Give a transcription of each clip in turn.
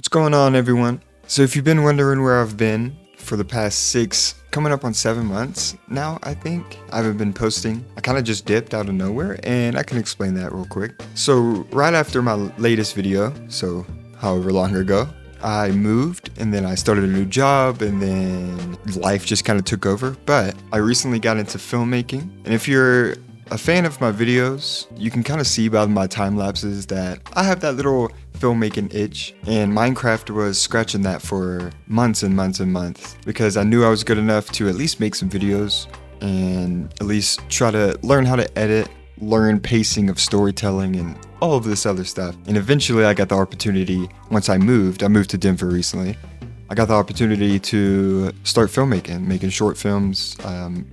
What's going on, everyone? So if you've been wondering where I've been for the past 7 months now, I think, I haven't been posting. I kind of just dipped out of nowhere, and I can explain that real quick. So right after my latest video, so however long ago, I moved, and then I started a new job, and then life just kind of took over. But I recently got into filmmaking, and if you're a fan of my videos, you can kind of see by my time lapses that I have that little filmmaking itch, and Minecraft was scratching that for months and months and months because I knew I was good enough to at least make some videos and at least try to learn how to edit, learn pacing of storytelling and all of this other stuff. And eventually I got the opportunity, once I moved to Denver recently. I got the opportunity to start filmmaking, making short films,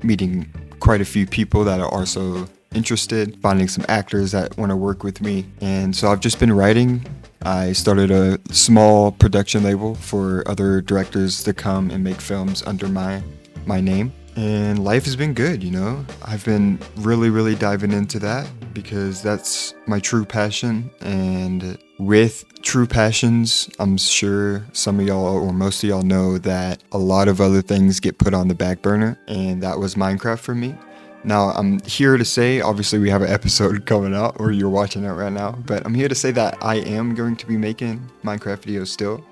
meeting quite a few people that are also interested, finding some actors that want to work with me. And so I've just been writing. I started a small production label for other directors to come and make films under my name. And life has been good, you know. I've been really diving into that because that's my true passion. And with true passions, I'm sure some of y'all or most of y'all know that a lot of other things get put on the back burner, and that was Minecraft for me. Now, I'm here to say, obviously we have an episode coming out, or you're watching it right now, but I'm here to say that I am going to be making Minecraft videos still,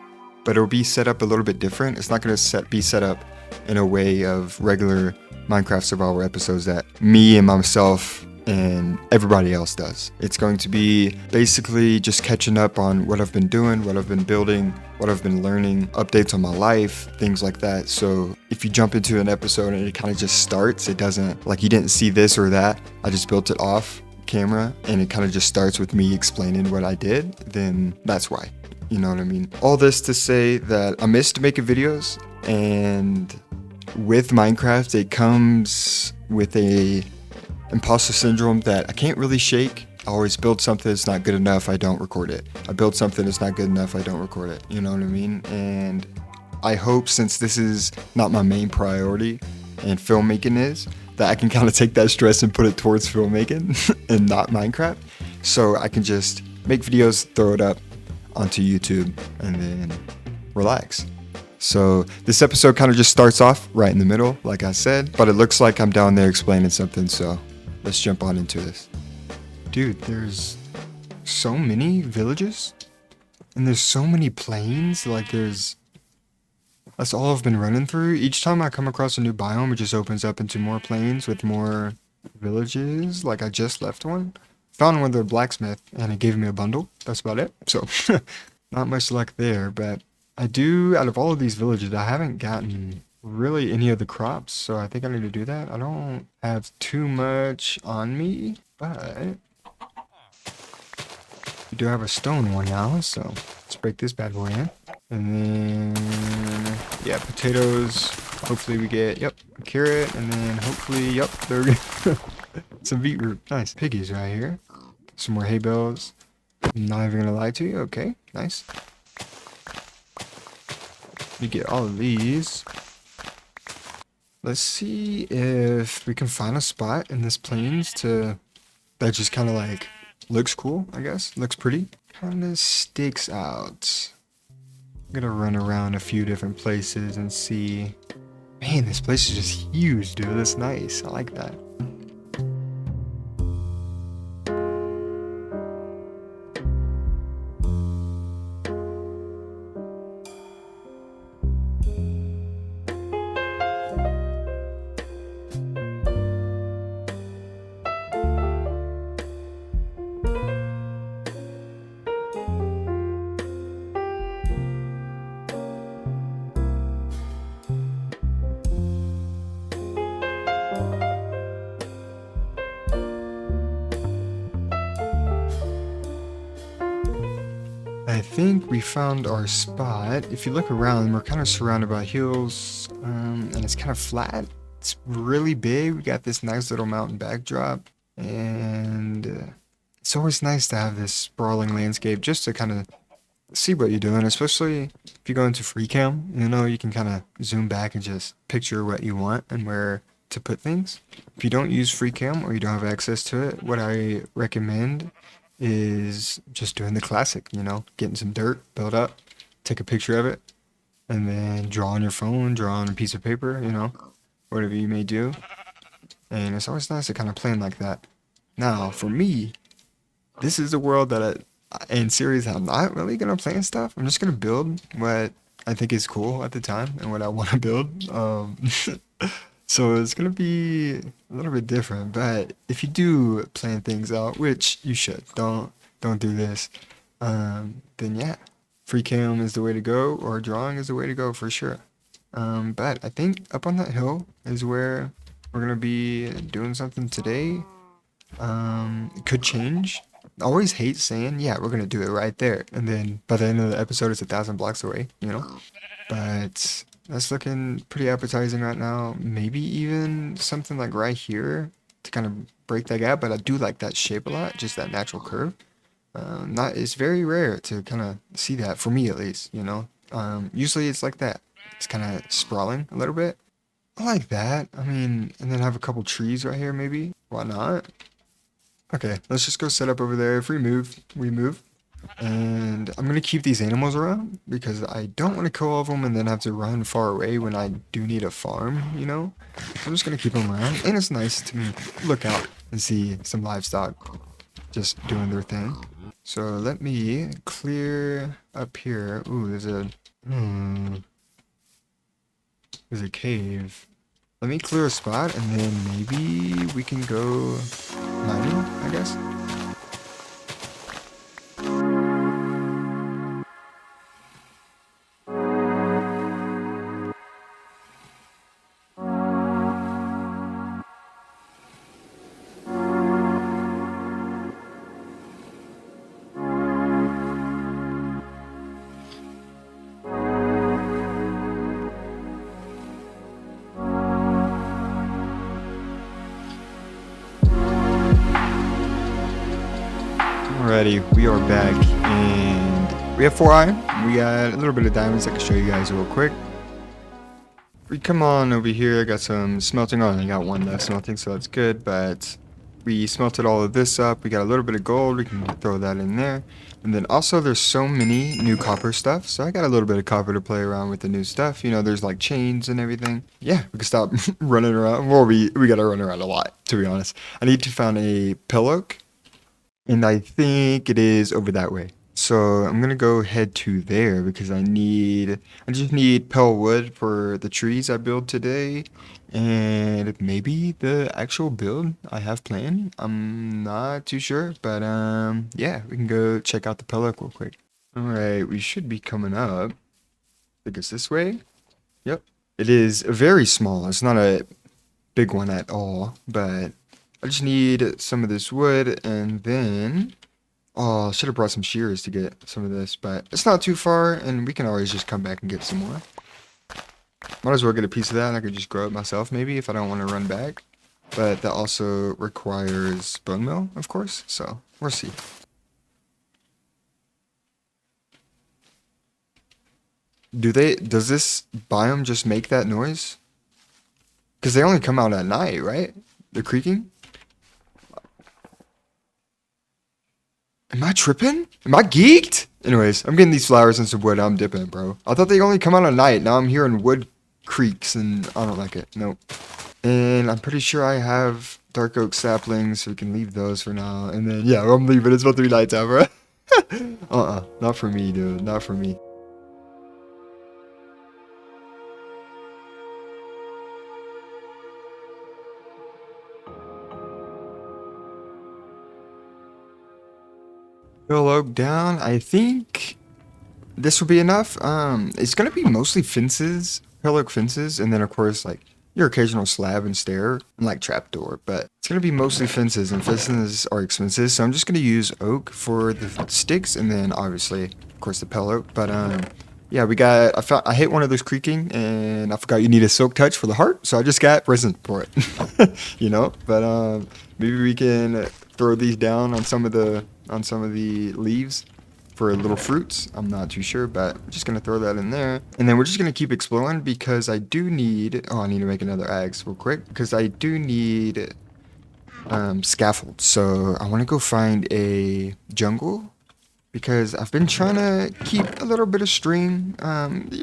but it'll be set up a little bit different. It's not going to be set up in a way of regular Minecraft Survival episodes that me and myself and everybody else does. It's going to be basically just catching up on what I've been doing, what I've been building, what I've been learning, updates on my life, things like that. So if you jump into an episode and it kind of just starts, it doesn't, like you didn't see this or that, I just built it off camera and it kind of just starts with me explaining what I did, then that's why. You know what I mean? All this to say that I missed making videos, and with Minecraft, it comes with a imposter syndrome that I can't really shake. I always build something that's not good enough, I don't record it. I build something that's not good enough, I don't record it. You know what I mean? And I hope, since this is not my main priority and filmmaking is, that I can kind of take that stress and put it towards filmmaking and not Minecraft. So I can just make videos, throw it up onto YouTube, and then relax. So this episode kind of just starts off right in the middle, like I said, but it looks like I'm down there explaining something, so let's jump on into this. Dude, there's so many villages, and there's so many plains, that's all I've been running through. Each time I come across a new biome, it just opens up into more plains with more villages. Like I just left one, found one with a blacksmith, and it gave me a bundle. That's about it. So not much luck there, but I do, out of all of these villages, I haven't gotten really any of the crops, so I think I need to do that. I don't have too much on me, but we do have a stone one now, so let's break this bad boy in. And then, yeah, potatoes. Hopefully we get, a carrot, and then hopefully, there we go. Some beetroot. Nice. Piggies right here. Some more hay bales. I'm not even gonna lie to you. Okay, nice. Let me get all of these. Let's see if we can find a spot in this plains that just kind of like looks cool, I guess. Looks pretty. Kind of sticks out. I'm gonna run around a few different places and see. Man, this place is just huge, dude. That's nice. I like that. I think we found our spot. If you look around, we're kind of surrounded by hills, and it's kind of flat. It's really big. We got this nice little mountain backdrop, and it's always nice to have this sprawling landscape just to kind of see what you're doing, especially if you go into free cam. You know, you can kind of zoom back and just picture what you want and where to put things. If you don't use free cam or you don't have access to it, what I recommend is just doing the classic, you know, getting some dirt, build up, take a picture of it, and then draw on your phone, draw on a piece of paper, you know, whatever you may do. And it's always nice to kind of plan like that. Now, for me, this is the world that in series I'm not really gonna plan stuff. I'm just gonna build what I think is cool at the time and what I want to build. So it's gonna be a little bit different. But if you do plan things out, which you should, don't do this. Then yeah, free cam is the way to go, or drawing is the way to go for sure. But I think up on that hill is where we're gonna be doing something today. It could change. I always hate saying, yeah, we're gonna do it right there, and then by the end of the episode, it's 1,000 blocks away, you know. But that's looking pretty appetizing right now. Maybe even something like right here to kind of break that gap. But I do like that shape a lot, just that natural curve. Not It's very rare to kind of see that for me at least, you know. Usually it's like that. It's kind of sprawling a little bit. I like that. I mean, and then have a couple trees right here maybe. Why not? Okay, let's just go set up over there. If we move, we move. And I'm gonna keep these animals around because I don't want to kill all of them and then have to run far away when I do need a farm, you know? I'm just gonna keep them around. And it's nice to look out and see some livestock just doing their thing. So let me clear up here. Ooh, there's a cave. Let me clear a spot and then maybe we can go mining, I guess. Alrighty, we are back and we have 4 iron. We got a little bit of diamonds I can show you guys real quick. We come on over here, I got some smelting on. I got 1 left smelting, so that's good, but we smelted all of this up. We got a little bit of gold, we can throw that in there. And then also there's so many new copper stuff, so I got a little bit of copper to play around with the new stuff. You know, there's like chains and everything. Yeah, we can stop running around. Well, we gotta run around a lot, to be honest. I need to find a pillock. And I think it is over that way. So I'm gonna go head to there because I just need pale wood for the trees I build today. And maybe the actual build I have planned. I'm not too sure, but yeah, we can go check out the pellet real quick. Alright, we should be coming up. I think it's this way. Yep. It is very small. It's not a big one at all, but I just need some of this wood, and then oh, I should have brought some shears to get some of this, but it's not too far, and we can always just come back and get some more. Might as well get a piece of that, and I could just grow it myself maybe if I don't want to run back. But that also requires bone meal, of course, so we'll see. Does this biome just make that noise? Because they only come out at night, right? They're creaking? Am I tripping? Am I geeked? Anyways, I'm getting these flowers and some wood. I'm dipping, bro. I thought they only come out at night. Now I'm hearing wood creaks and I don't like it. Nope. And I'm pretty sure I have dark oak saplings, so we can leave those for now. And then, yeah, I'm leaving. It's about to be nighttime, bro. Not for me, dude. Not for me. Hill oak down. I think this will be enough. It's gonna be mostly fences, hill oak fences, and then of course like your occasional slab and stair and like trapdoor. But it's gonna be mostly fences, and fences are expensive, so I'm just gonna use oak for the sticks, and then obviously, of course, the pale oak. But yeah, I hit one of those creaking, and I forgot you need a silk touch for the heart, so I just got resin for it. You know. But maybe we can throw these down on some of the leaves for little fruits. I'm not too sure, but I'm just gonna throw that in there, and then we're just gonna keep exploring because I do need. Oh, I need to make another axe real quick because I do need scaffolds. So I want to go find a jungle because I've been trying to keep a little bit of string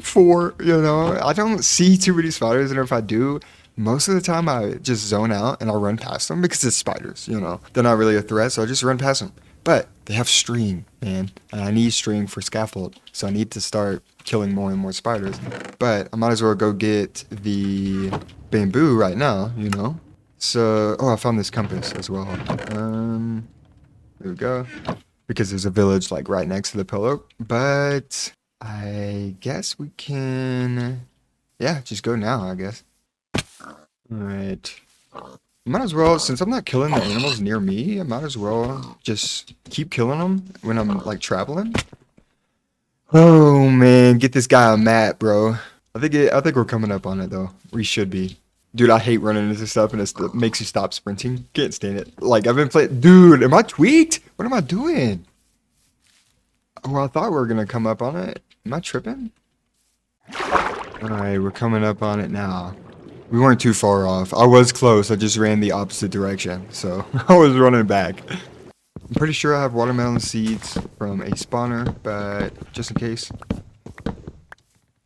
for, I don't see too many spiders, and if I do, most of the time I just zone out and I'll run past them because it's spiders. They're not really a threat, so I just run past them. But they have string, man, and I need string for scaffold, so I need to start killing more and more spiders. But I might as well go get the bamboo right now. So, oh, I found this compass as well. There we go. Because there's a village like right next to the pillow. But I guess we can, yeah, just go now, I guess. Alright. Might as well, since I'm not killing the animals near me, I might as well just keep killing them when I'm like traveling. Oh man, get this guy a map, bro. I think we're coming up on it though. We should be. Dude, I hate running into stuff and it makes you stop sprinting. Can't stand it. Like I've been playing. Dude, am I tweaked? What am I doing? Oh, I thought we were gonna come up on it. Am I tripping? Alright, we're coming up on it now. We weren't too far off. I was close. I just ran the opposite direction, so I was running back. I'm pretty sure I have watermelon seeds from a spawner, but just in case.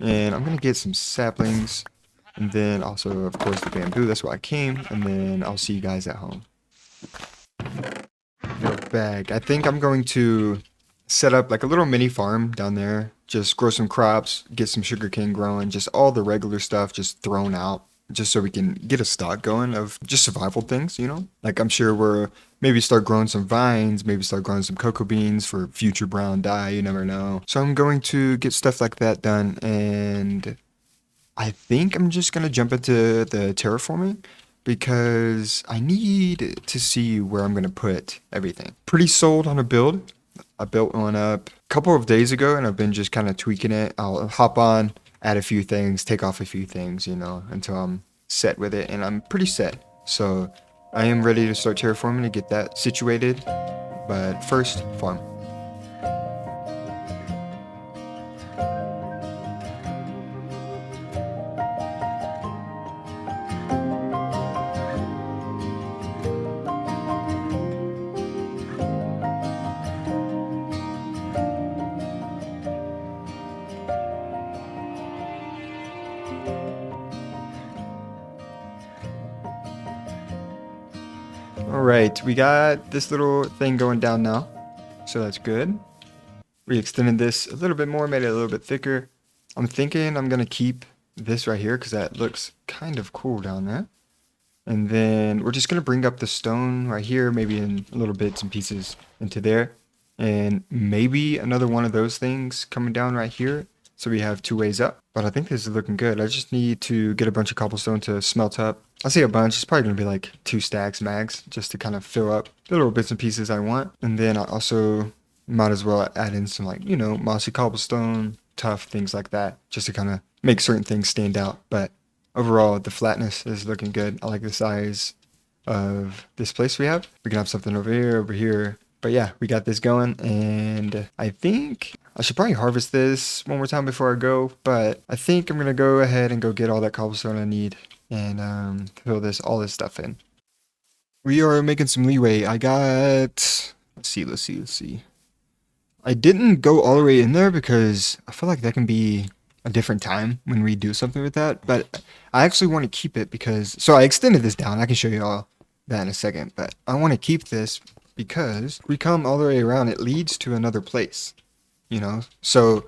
And I'm gonna get some saplings, and then also, of course, the bamboo. That's why I came, and then I'll see you guys at home. Go back. I think I'm going to set up like a little mini farm down there. Just grow some crops, get some sugarcane growing, just all the regular stuff just thrown out. Just so we can get a stock going of just survival things. Like I'm sure we're maybe start growing some vines, maybe start growing some cocoa beans for future brown dye, you never know. So I'm going to get stuff like that done, and I think I'm just gonna jump into the terraforming because I need to see where I'm gonna put everything. Pretty sold on a build. I built one up a couple of days ago and I've been just kind of tweaking it. I'll hop on, add a few things, take off a few things, until I'm set with it, and I'm pretty set. So I am ready to start terraforming to get that situated. But first, farm. Alright, we got this little thing going down now. So that's good. We extended this a little bit more, made it a little bit thicker. I'm thinking I'm going to keep this right here because that looks kind of cool down there. And then we're just going to bring up the stone right here, maybe in little bits and pieces into there. And maybe another one of those things coming down right here. So we have two ways up. But I think this is looking good. I just need to get a bunch of cobblestone to smelt up. I say a bunch. It's probably going to be like 2 stacks max just to kind of fill up the little bits and pieces I want. And then I also might as well add in some like, mossy cobblestone, tough, things like that, just to kind of make certain things stand out. But overall, the flatness is looking good. I like the size of this place we have. We can have something over here. But yeah, we got this going, and I think I should probably harvest this one more time before I go, but I think I'm going to go ahead and go get all that cobblestone I need and fill all this stuff in. We are making some leeway. I got, let's see. I didn't go all the way in there because I feel like that can be a different time when we do something with that, but I actually want to keep it because, so I extended this down. I can show you all that in a second, but I want to keep this because we come all the way around, it leads to another place, so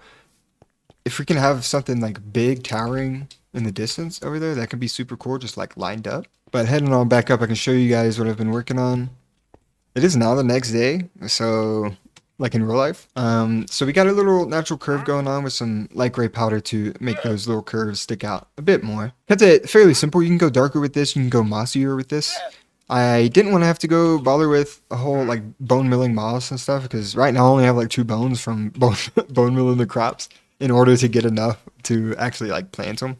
if we can have something like big towering in the distance over there, that can be super cool, just like lined up. But heading on back up, I can show you guys what I've been working on. It is now the next day, so like in real life. So we got a little natural curve going on with some light gray powder to make those little curves stick out a bit more. Kept it fairly simple. You can go darker with this, you can go mossier with this. I didn't want to have to bother with a whole like bone milling moss and stuff because right now I only have like 2 bones from bone milling the crops in order to get enough to actually like plant them,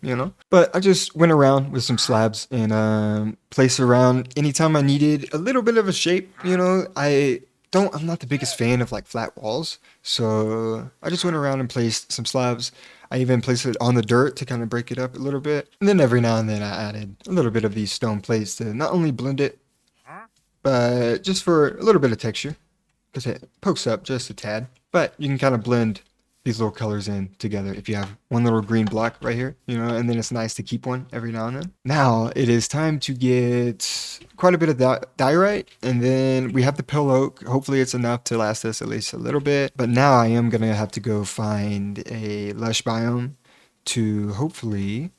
But I just went around with some slabs and placed around anytime I needed a little bit of a shape, I'm not the biggest fan of like flat walls, so I just went around and placed some slabs. I even placed it on the dirt to kind of break it up a little bit. And then every now and then I added a little bit of these stone plates to not only blend it, but just for a little bit of texture, because it pokes up just a tad. but you can kind of blend these little colors in together if you have one little green block right here, you know, and then it's nice to keep one every now and then. Now it is time to get quite a bit of diorite, and then we have the pale oak. Hopefully it's enough to last us at least a little bit, but now I am gonna have to go find a lush biome to hopefully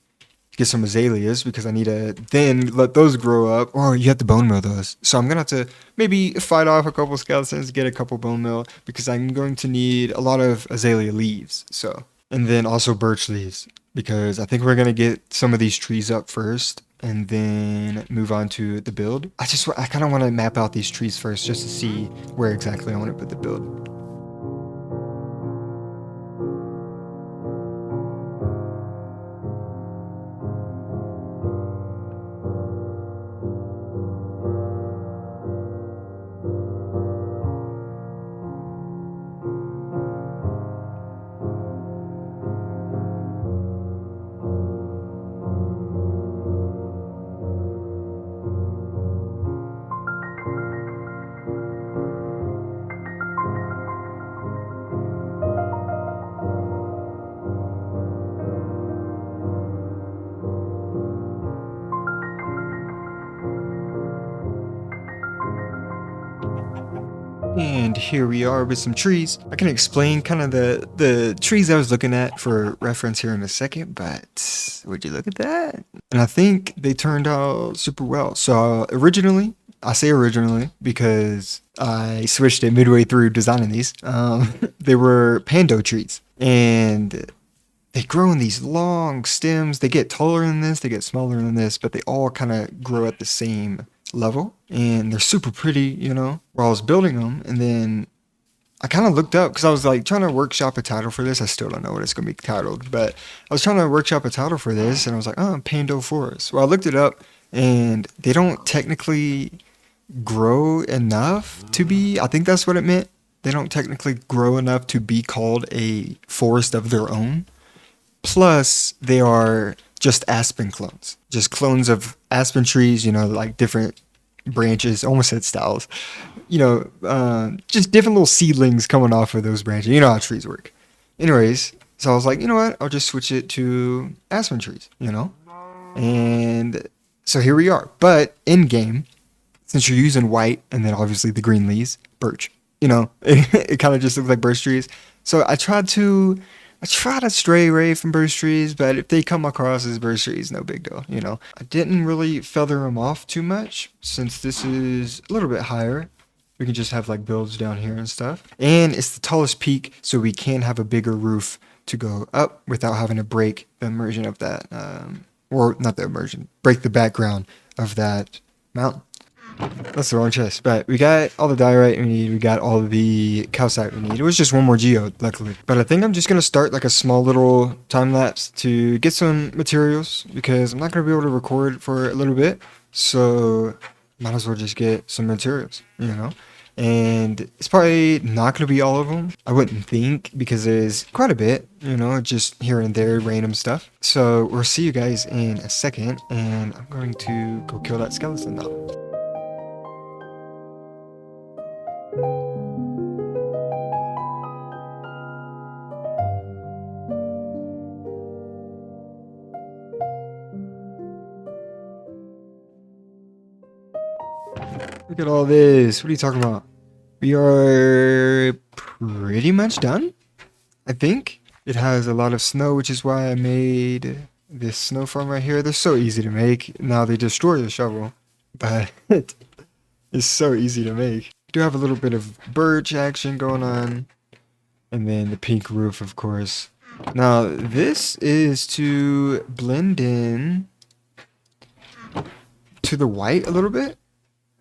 get some azaleas, because I need to then let those grow up. Or you have to bone meal those. So I'm gonna have to maybe fight off a couple skeletons, get a couple bone meal, because I'm going to need a lot of azalea leaves. So, and then also birch leaves, because I think we're gonna get some of these trees up first and then move on to the build. I kind of want to map out these trees first just to see where exactly I want to put the build. And here we are with some trees. I can explain kind of the trees I was looking at for reference here in a second, but would you look at that? And I think they turned out super well. So originally, I say originally because I switched it midway through designing these. They were pando trees, and they grow in these long stems. They get taller than this, they get smaller than this, but they all kind of grow at the same level, and they're super pretty, you know, while I was building them. And then I kind of looked up because I was like trying to workshop a title for this. I still don't know what it's going to be titled, but I was trying to workshop a title for this, and I was like, oh, Pando Forest. Well, I looked it up, and they don't technically grow enough to be, I think that's what it meant. They don't technically grow enough to be called a forest of their own. Plus, they are just aspen clones, just clones of aspen trees, you know, like different branches, almost said styles, you know, just different little seedlings coming off of those branches. You know how trees work. Anyways, so I was like, you know what, I'll just switch it to aspen trees, you know? And so here we are. But in game, since you're using white and then obviously the green leaves, birch, you know, it kind of just looks like birch trees. So I try to stray away from birch trees, but if they come across as birch trees, no big deal, you know. I didn't really feather them off too much since this is a little bit higher. We can just have like builds down here and stuff. And it's the tallest peak, so we can have a bigger roof to go up without having to break the immersion of that, or not the immersion, break the background of that mountain. That's the wrong chest, but we got all the diorite we need, we got all the calcite we need. It was just one more geode, luckily. But I think I'm just gonna start like a small little time lapse to get some materials, because I'm not gonna be able to record for a little bit, so might as well just get some materials, you know? And it's probably not gonna be all of them, I wouldn't think, because there's quite a bit, you know, just here and there, random stuff. So we'll see you guys in a second, and I'm going to go kill that skeleton now. Look at all this. What are you talking about? We are pretty much done, I think. It has a lot of snow, which is why I made this snow farm right here. They're so easy to make. Now they destroy the shovel, but it's so easy to make. We do have a little bit of birch action going on. And then the pink roof, of course. Now, this is to blend in to the white a little bit,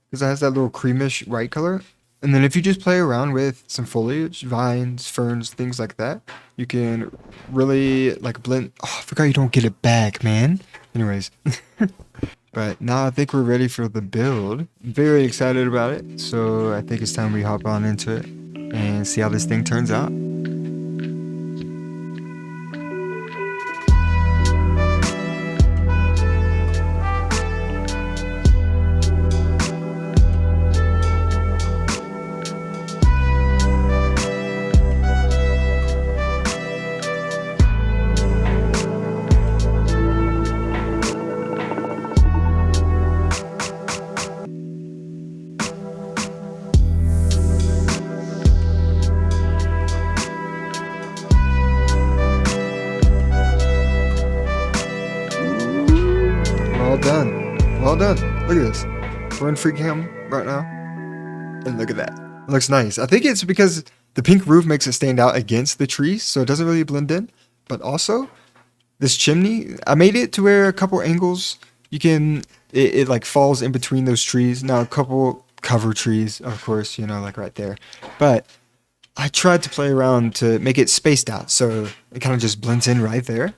because it has that little creamish white color. And then if you just play around with some foliage, vines, ferns, things like that, you can really like blend. Oh, I forgot you don't get it back, man. Anyways. But now I think we're ready for the build. Very excited about it. So I think it's time we hop on into it and see how this thing turns out. Well done. Well done. Look at this. We're in free cam right now. And look at that. It looks nice. I think it's because the pink roof makes it stand out against the trees, so it doesn't really blend in. But also, this chimney, I made it to where a couple angles, you can, it like falls in between those trees. Now, a couple cover trees, of course, you know, like right there. But I tried to play around to make it spaced out, so it kind of just blends in right there.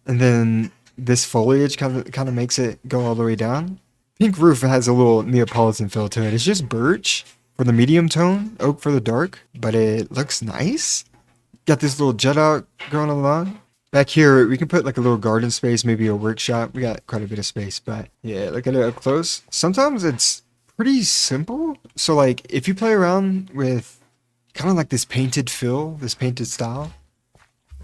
And then this foliage kind of makes it go all the way down. Pink roof has a little Neapolitan feel to it. It's just birch for the medium tone, oak for the dark, but it looks nice. Got this little jet out going along. Back here, we can put like a little garden space, maybe a workshop. We got quite a bit of space, but yeah, look at it up close. Sometimes it's pretty simple. So like if you play around with kind of like this painted fill, this painted style,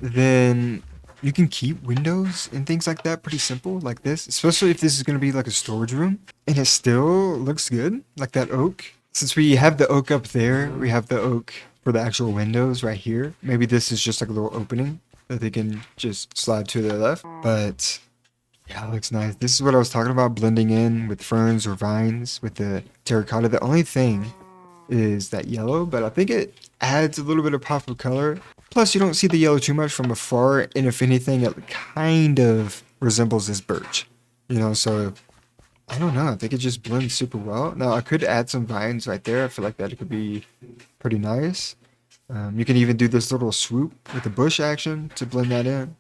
then you can keep windows and things like that pretty simple like this, especially if this is going to be like a storage room and it still looks good like that oak. Since we have the oak up there, we have the oak for the actual windows right here. Maybe this is just like a little opening that they can just slide to their left. But yeah, it looks nice. This is what I was talking about, blending in with ferns or vines with the terracotta. The only thing is that yellow, but I think it adds a little bit of pop of color. Plus, you don't see the yellow too much from afar, and if anything, it kind of resembles this birch, you know, so I don't know. I think it just blends super well. Now, I could add some vines right there. I feel like that could be pretty nice. You can even do this little swoop with the bush action to blend that in.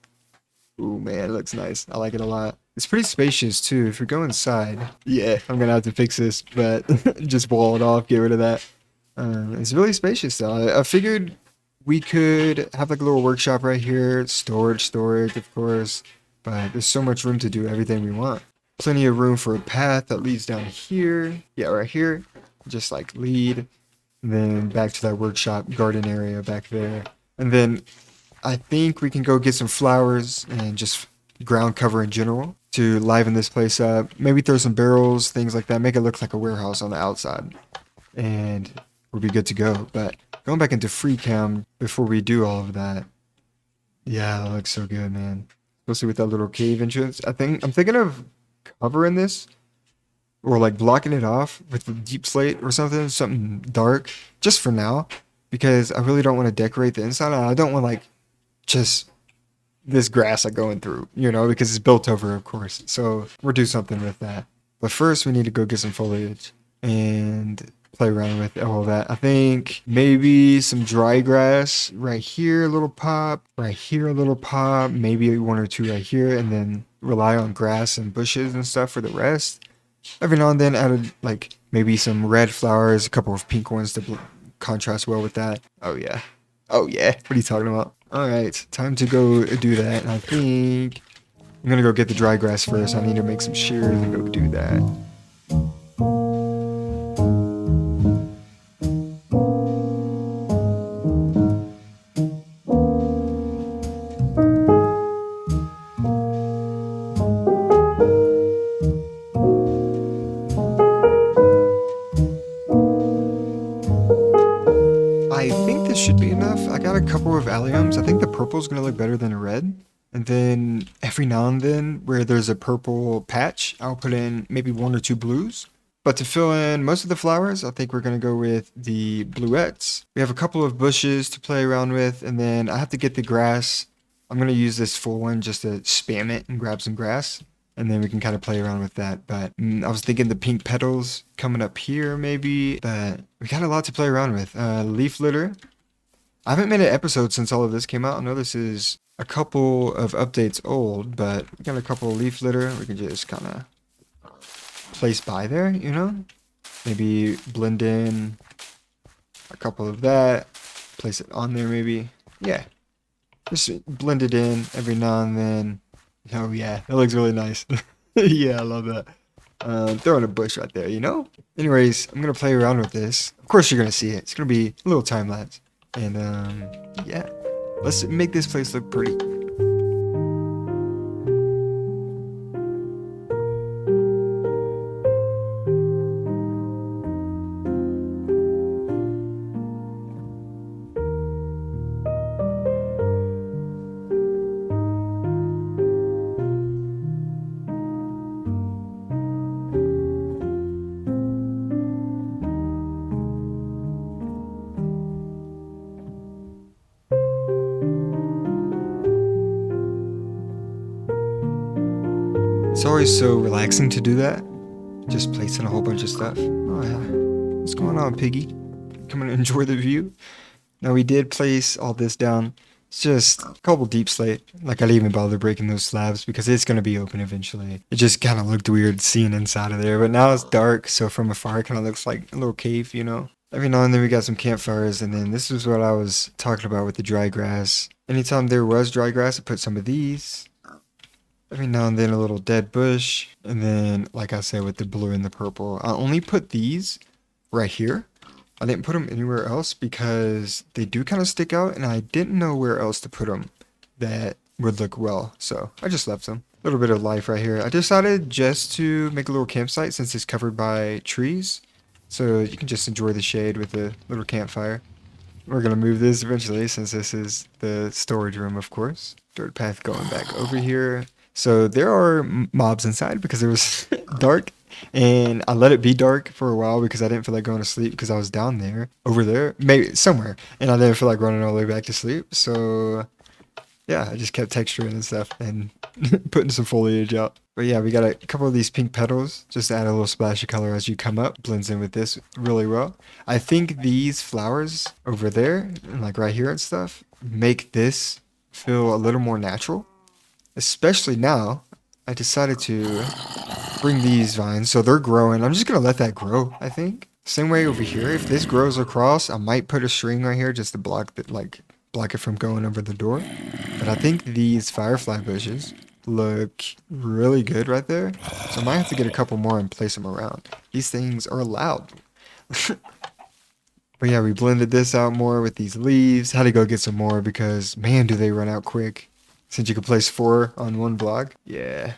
Ooh, man, it looks nice. I like it a lot. It's pretty spacious, too. If we go inside, yeah, I'm going to have to fix this, but just wall it off, get rid of that. It's really spacious, though. I figured we could have like a little workshop right here, storage, of course, but there's so much room to do everything we want. Plenty of room for a path that leads down here. Yeah, right here. Just like lead. And then back to that workshop garden area back there. And then I think we can go get some flowers and just ground cover in general to liven this place up. Maybe throw some barrels, things like that. Make it look like a warehouse on the outside. And we'll be good to go. But going back into free cam before we do all of that. Yeah, that looks so good, man. Especially with that little cave entrance. I'm thinking of covering this or like blocking it off with the deep slate or something dark just for now, because I really don't want to decorate the inside. I don't want like just this grass like going through, you know, because it's built over, of course. So we'll do something with that. But first we need to go get some foliage and play around with all that. I think maybe some dry grass right here, a little pop, right here, a little pop, maybe one or two right here, and then rely on grass and bushes and stuff for the rest. Every now and then added like maybe some red flowers, a couple of pink ones to contrast well with that. Oh yeah. Oh yeah. What are you talking about? All right, time to go do that. And I think I'm gonna go get the dry grass first. I need to make some shears and go do that. I think this should be enough. I got a couple of alliums. I think the purple's gonna look better than a red. And then every now and then where there's a purple patch, I'll put in maybe one or two blues. But to fill in most of the flowers, I think we're gonna go with the bluettes. We have a couple of bushes to play around with, and then I have to get the grass. I'm gonna use this full one just to spam it and grab some grass. And then we can kind of play around with that. But I was thinking the pink petals coming up here maybe, but we got a lot to play around with. Leaf litter. I haven't made an episode since all of this came out. I know this is a couple of updates old, but we got a couple of leaf litter. We can just kind of place by there, you know? Maybe blend in a couple of that. Place it on there maybe. Yeah. Just blend it in every now and then. Oh yeah, that looks really nice. Yeah, I love that. Throwing a bush right there, you know? Anyways, I'm gonna play around with this. Of course you're gonna see it. It's gonna be a little time lapse. And yeah. Let's make this place look pretty. It's always so relaxing to do that. Just placing a whole bunch of stuff. Oh yeah. What's going on, piggy? Come and enjoy the view. Now we did place all this down. It's just a couple deep slate. Like I didn't even bother breaking those slabs because it's gonna be open eventually. It just kind of looked weird seeing inside of there, but now it's dark, so from afar it kind of looks like a little cave, you know. Every now and then we got some campfires, and then this is what I was talking about with the dry grass. Anytime there was dry grass, I put some of these. Every now and then a little dead bush, and then like I said with the blue and the purple, I only put these right here. I didn't put them anywhere else because they do kind of stick out, and I didn't know where else to put them that would look well, so I just left them. A little bit of life right here. I decided just to make a little campsite since it's covered by trees, so you can just enjoy the shade with a little campfire. We're gonna move this eventually since this is the storage room, of course. Dirt path going back over here. So there are mobs inside because it was dark, and I let it be dark for a while because I didn't feel like going to sleep because I was down there, over there, maybe somewhere, and I didn't feel like running all the way back to sleep. So yeah, I just kept texturing and stuff and putting some foliage out. But yeah, we got a couple of these pink petals, just to add a little splash of color as you come up. Blends in with this really well. I think these flowers over there, and like right here and stuff, make this feel a little more natural. Especially now, I decided to bring these vines, so they're growing. I'm just gonna let that grow, I think. Same way over here, if this grows across, I might put a string right here just to block it, like block it from going over the door. But I think these firefly bushes look really good right there, so I might have to get a couple more and place them around. These things are loud. But yeah, we blended this out more with these leaves. Had to go get some more because man, do they run out quick. Since you could place 4 on one block. Yeah,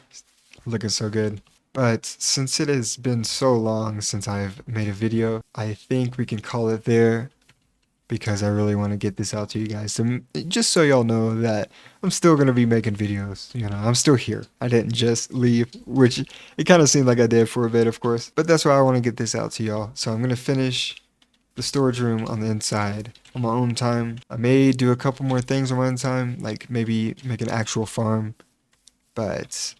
looking so good. But since it has been so long since I've made a video, I think we can call it there because I really want to get this out to you guys. So just so y'all know that I'm still going to be making videos. You know, I'm still here. I didn't just leave, which it kind of seemed like I did for a bit, of course. But that's why I want to get this out to y'all. So I'm going to finish the storage room on the inside on my own time. I may do a couple more things on my own time, like maybe make an actual farm. But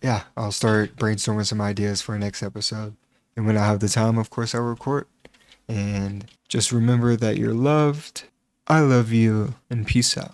yeah, I'll start brainstorming some ideas for a next episode. And when I have the time, of course, I'll record. And just remember that you're loved. I love you, and peace out.